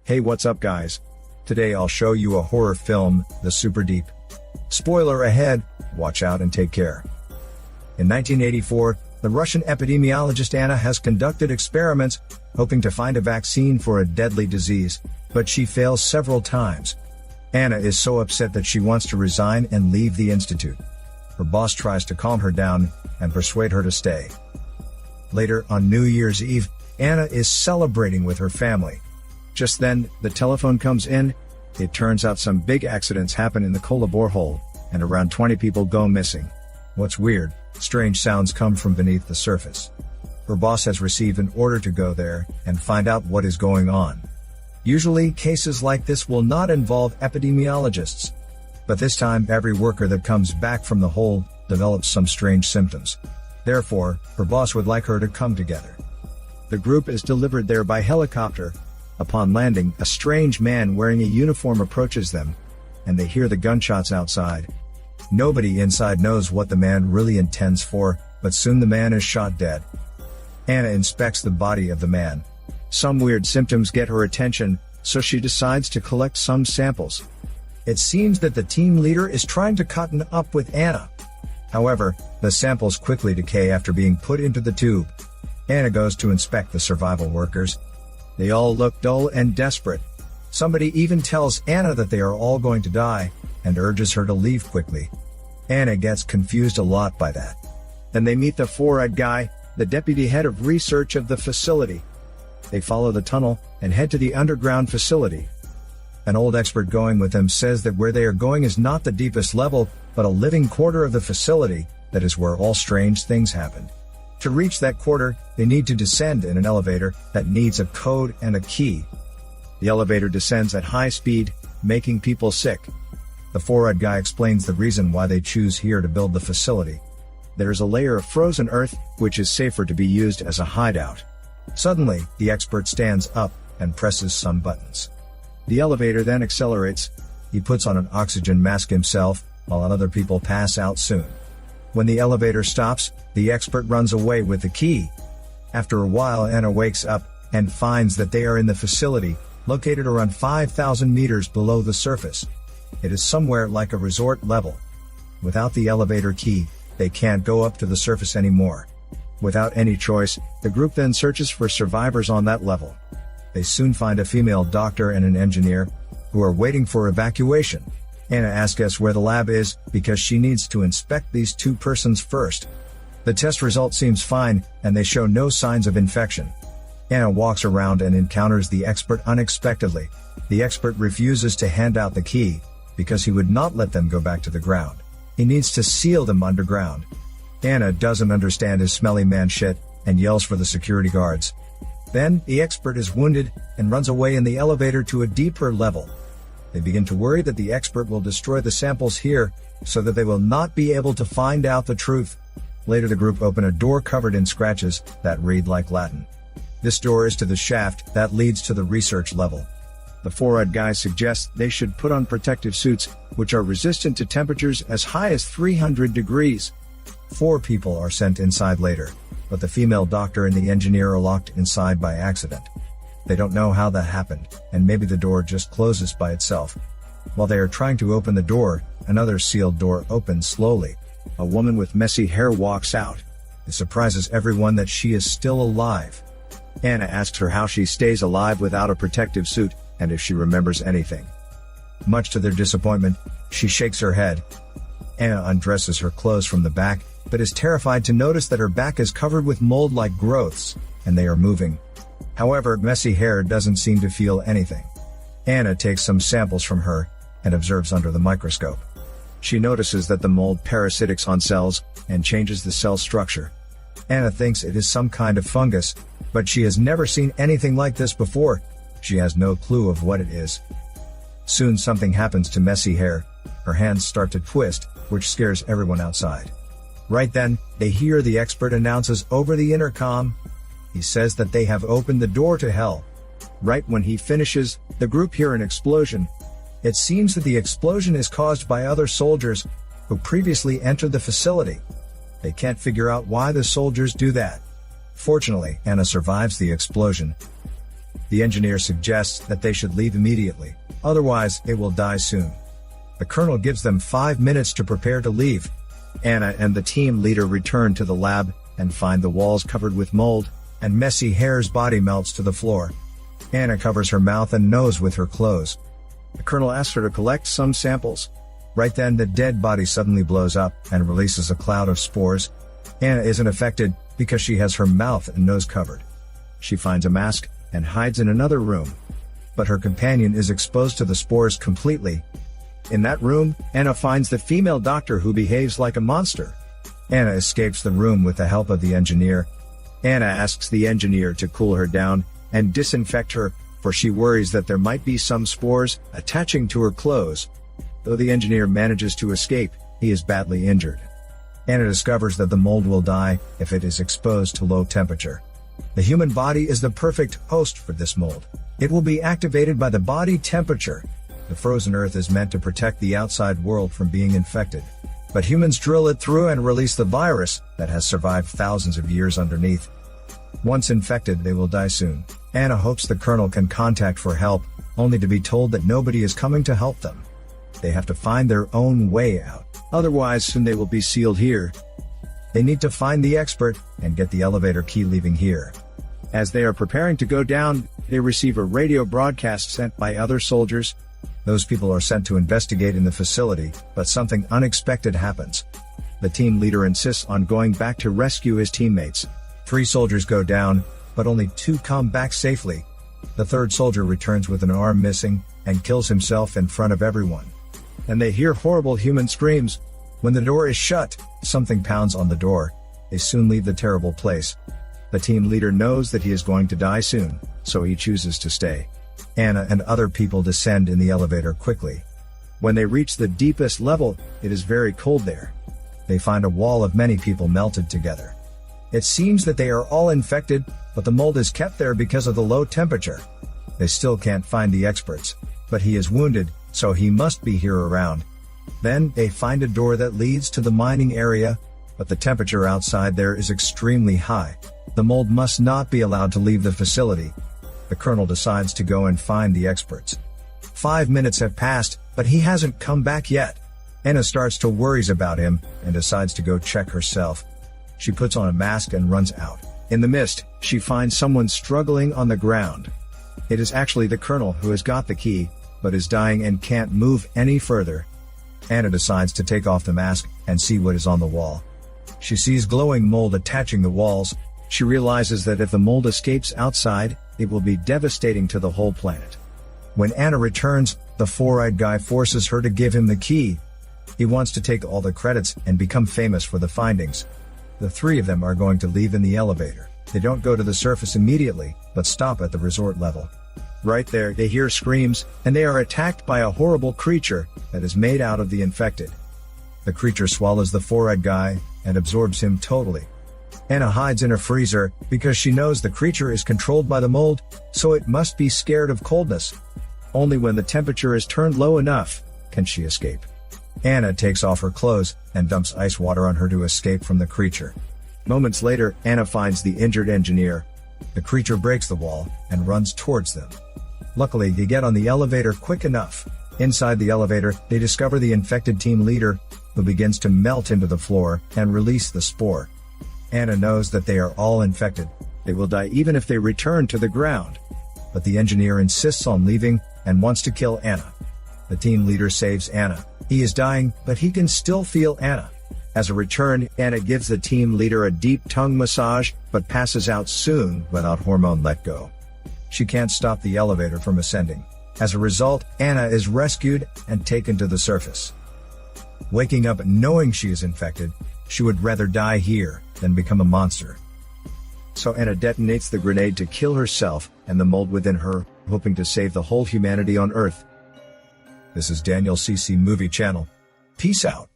Hey, what's up guys? Today I'll show you a horror film, The SUPERDEEP. Spoiler ahead, watch out and take care. In 1984, the Russian epidemiologist Anna has conducted experiments hoping to find a vaccine for a deadly disease, but she fails several times. Anna is so upset that she wants to resign and leave the institute. Her boss tries to calm her down and persuade her to stay. Later, on New Year's Eve, Anna is celebrating with her family. Just then, the telephone comes in. It turns out some big accidents happen in the Kola borehole, and around 20 people go missing. What's weird, strange sounds come from beneath the surface. Her boss has received an order to go there and find out what is going on. Usually, cases like this will not involve epidemiologists. But this time, every worker that comes back from the hole develops some strange symptoms. Therefore, her boss would like her to come together. The group is delivered there by helicopter. Upon landing, a strange man wearing a uniform approaches them, and they hear the gunshots outside. Nobody inside knows what the man really intends for, but soon the man is shot dead. Anna inspects the body of the man. Some weird symptoms get her attention, so she decides to collect some samples. It seems that the team leader is trying to cotton up with Anna. However, the samples quickly decay after being put into the tube. Anna goes to inspect the survival workers. They all look dull and desperate. Somebody even tells Anna that they are all going to die, and urges her to leave quickly. Anna gets confused a lot by that. Then they meet the four-eyed guy, the deputy head of research of the facility. They follow the tunnel and head to the underground facility. An old expert going with them says that where they are going is not the deepest level, but a living quarter of the facility, that is where all strange things happen. To reach that quarter, they need to descend in an elevator that needs a code and a key. The elevator descends at high speed, making people sick. The four-eyed guy explains the reason why they choose here to build the facility. There is a layer of frozen earth, which is safer to be used as a hideout. Suddenly, the expert stands up and presses some buttons. The elevator then accelerates. He puts on an oxygen mask himself, while other people pass out soon. When the elevator stops, the expert runs away with the key. After a while, Anna wakes up and finds that they are in the facility, located around 5,000 meters below the surface. It is somewhere like a resort level. Without the elevator key, they can't go up to the surface anymore. Without any choice, the group then searches for survivors on that level. They soon find a female doctor and an engineer, who are waiting for evacuation. Anna asks us where the lab is, because she needs to inspect these two persons first. The test result seems fine, and they show no signs of infection. Anna walks around and encounters the expert unexpectedly. The expert refuses to hand out the key, because he would not let them go back to the ground. He needs to seal them underground. Anna doesn't understand his smelly man shit, and yells for the security guards. Then, the expert is wounded, and runs away in the elevator to a deeper level. They begin to worry that the expert will destroy the samples here, so that they will not be able to find out the truth. Later the group open a door covered in scratches that read like Latin. This door is to the shaft that leads to the research level. The four-eyed guy suggests they should put on protective suits, which are resistant to temperatures as high as 300 degrees. 4 people are sent inside later, but the female doctor and the engineer are locked inside by accident. They don't know how that happened, and maybe the door just closes by itself. While they are trying to open the door, another sealed door opens slowly. A woman with messy hair walks out. It surprises everyone that she is still alive. Anna asks her how she stays alive without a protective suit, and if she remembers anything. Much to their disappointment, she shakes her head. Anna undresses her clothes from the back, but is terrified to notice that her back is covered with mold-like growths, and they are moving. However, messy hair doesn't seem to feel anything. Anna takes some samples from her, and observes under the microscope. She notices that the mold parasitics on cells, and changes the cell structure. Anna thinks it is some kind of fungus, but she has never seen anything like this before. She has no clue of what it is. Soon something happens to messy hair. Her hands start to twist, which scares everyone outside. Right then, they hear the expert announces over the intercom. He says that they have opened the door to hell. Right when he finishes, the group hear an explosion. It seems that the explosion is caused by other soldiers, who previously entered the facility. They can't figure out why the soldiers do that. Fortunately, Anna survives the explosion. The engineer suggests that they should leave immediately, otherwise they will die soon. The colonel gives them 5 minutes to prepare to leave. Anna and the team leader return to the lab and find the walls covered with mold, and messy Hare's body melts to the floor. Anna covers her mouth and nose with her clothes. The colonel asks her to collect some samples. Right then the dead body suddenly blows up and releases a cloud of spores. Anna isn't affected because she has her mouth and nose covered. She finds a mask and hides in another room. But her companion is exposed to the spores completely. In that room, Anna finds the female doctor who behaves like a monster. Anna escapes the room with the help of the engineer. Anna asks the engineer to cool her down and disinfect her, for she worries that there might be some spores attaching to her clothes. Though the engineer manages to escape, he is badly injured. Anna discovers that the mold will die if it is exposed to low temperature. The human body is the perfect host for this mold. It will be activated by the body temperature. The frozen earth is meant to protect the outside world from being infected. But humans drill it through and release the virus that has survived thousands of years underneath. Once infected, they will die soon. Anna hopes the colonel can contact for help, only to be told that nobody is coming to help them. They have to find their own way out, otherwise soon they will be sealed here. They need to find the expert and get the elevator key leaving here. As they are preparing to go down, they receive a radio broadcast sent by other soldiers. Those people are sent to investigate in the facility, but something unexpected happens. The team leader insists on going back to rescue his teammates. 3 soldiers go down, but only 2 come back safely. The 3rd soldier returns with an arm missing and kills himself in front of everyone. And they hear horrible human screams. When the door is shut, something pounds on the door. They soon leave the terrible place. The team leader knows that he is going to die soon, so he chooses to stay. Anna and other people descend in the elevator quickly. When they reach the deepest level, it is very cold there. They find a wall of many people melted together. It seems that they are all infected, but the mold is kept there because of the low temperature. They still can't find the experts, but he is wounded, so he must be here around. Then, they find a door that leads to the mining area, but the temperature outside there is extremely high. The mold must not be allowed to leave the facility. The colonel decides to go and find the experts. 5 minutes have passed, but he hasn't come back yet. Anna starts to worry about him and decides to go check herself. She puts on a mask and runs out. In the mist, she finds someone struggling on the ground. It is actually the colonel who has got the key, but is dying and can't move any further. Anna decides to take off the mask and see what is on the wall. She sees glowing mold attaching the walls. She realizes that if the mold escapes outside, it will be devastating to the whole planet. When Anna returns, the 4-eyed guy forces her to give him the key. He wants to take all the credits and become famous for the findings. The 3 of them are going to leave in the elevator. They don't go to the surface immediately, but stop at the resort level. Right there, they hear screams, and they are attacked by a horrible creature that is made out of the infected. The creature swallows the 4-eyed guy and absorbs him totally. Anna hides in a freezer because she knows the creature is controlled by the mold, so it must be scared of coldness. Only when the temperature is turned low enough can she escape. Anna takes off her clothes and dumps ice water on her to escape from the creature. Moments later, Anna finds the injured engineer. The creature breaks the wall and runs towards them. Luckily, they get on the elevator quick enough. Inside the elevator, they discover the infected team leader, who begins to melt into the floor and release the spore. Anna knows that they are all infected. They will die even if they return to the ground. But the engineer insists on leaving and wants to kill Anna. The team leader saves Anna. He is dying, but he can still feel Anna. As a return, Anna gives the team leader a deep tongue massage, but passes out soon without hormone let go. She can't stop the elevator from ascending. As a result, Anna is rescued and taken to the surface. Waking up and knowing she is infected, she would rather die here than become a monster. So Anna detonates the grenade to kill herself and the mold within her, hoping to save the whole humanity on Earth. This is Daniel CC Movie Channel. Peace out.